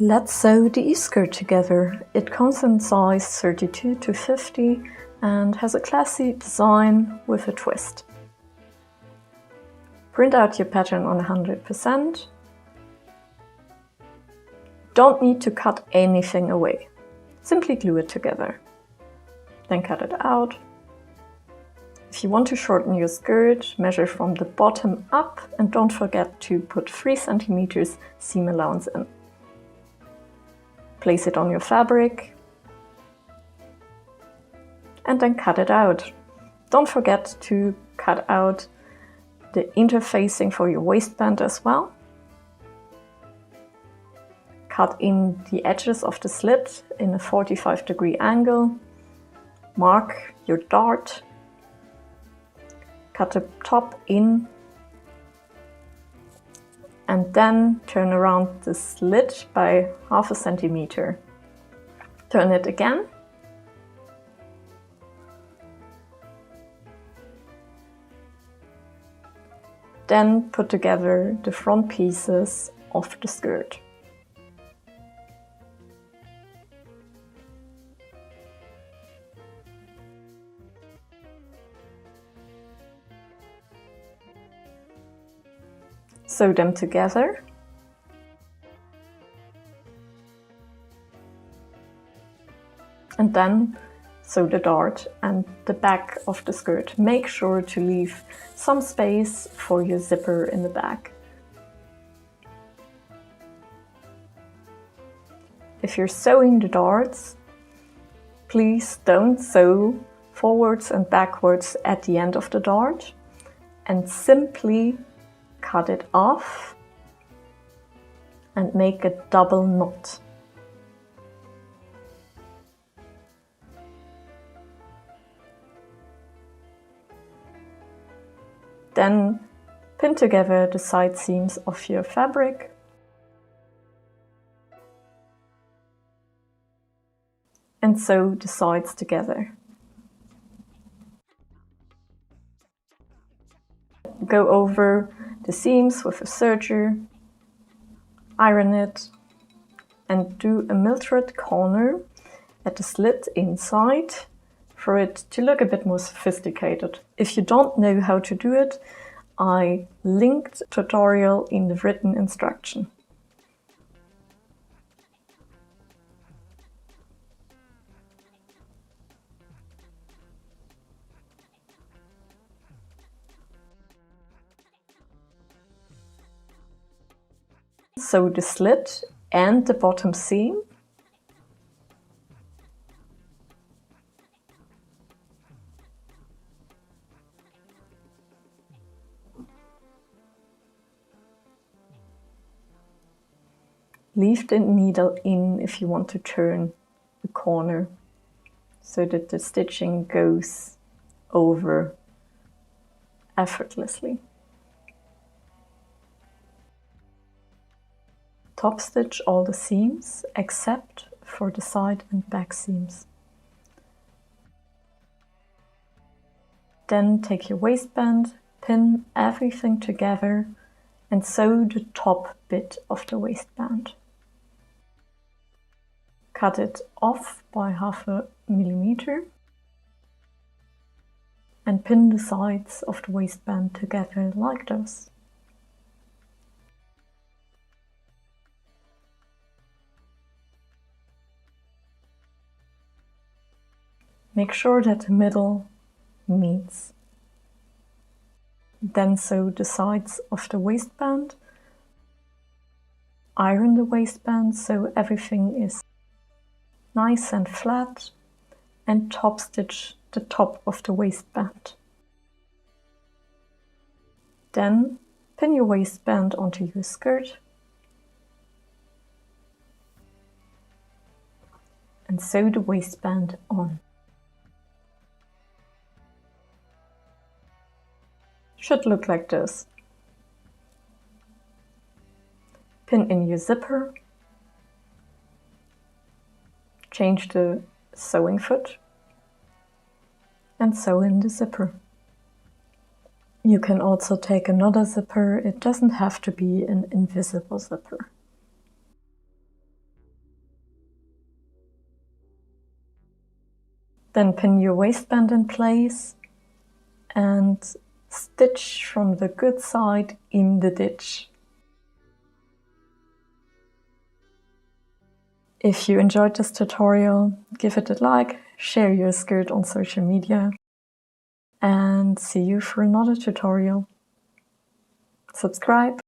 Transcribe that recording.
Let's sew the Eve skirt together. It comes in size 32 to 50 and has a classy design with a twist. Print out your pattern on 100%. Don't need to cut anything away. Simply glue it together. Then cut it out. If you want to shorten your skirt, measure from the bottom up and don't forget to put 3 cm seam allowance in. Place it on your fabric and then cut it out. Don't forget to cut out the interfacing for your waistband as well. Cut in the edges of the slit in a 45-degree angle. Mark your dart. Cut the top in and then turn around the slit by ½ centimeter. Turn it again. Then put together the front pieces of the skirt. Sew them together. And then sew the dart and the back of the skirt. Make sure to leave some space for your zipper in the back. If you're sewing the darts, please don't sew forwards and backwards at the end of the dart and simply cut it off and make a double knot. Then pin together the side seams of your fabric and sew the sides together. Go over the seams with a serger, iron it, and do a mill thread corner at the slit inside for it to look a bit more sophisticated. If you don't know how to do it, I linked a tutorial in the written instruction. Sew the slit and the bottom seam. Leave the needle in if you want to turn the corner so that the stitching goes over effortlessly. Top stitch all the seams except for the side and back seams. Then take your waistband, pin everything together and sew the top bit of the waistband. Cut it off by ½ millimeter and pin the sides of the waistband together like this. Make sure that the middle meets. Then sew the sides of the waistband. Iron the waistband so everything is nice and flat, and top stitch the top of the waistband. Then pin your waistband onto your skirt and sew the waistband on. Should look like this. Pin in your zipper. Change the sewing foot and sew in the zipper. You can also take another zipper. It doesn't have to be an invisible zipper. Then pin your waistband in place and stitch from the good side in the ditch. If you enjoyed this tutorial, give it a like, share your skirt on social media, and see you for another tutorial. Subscribe.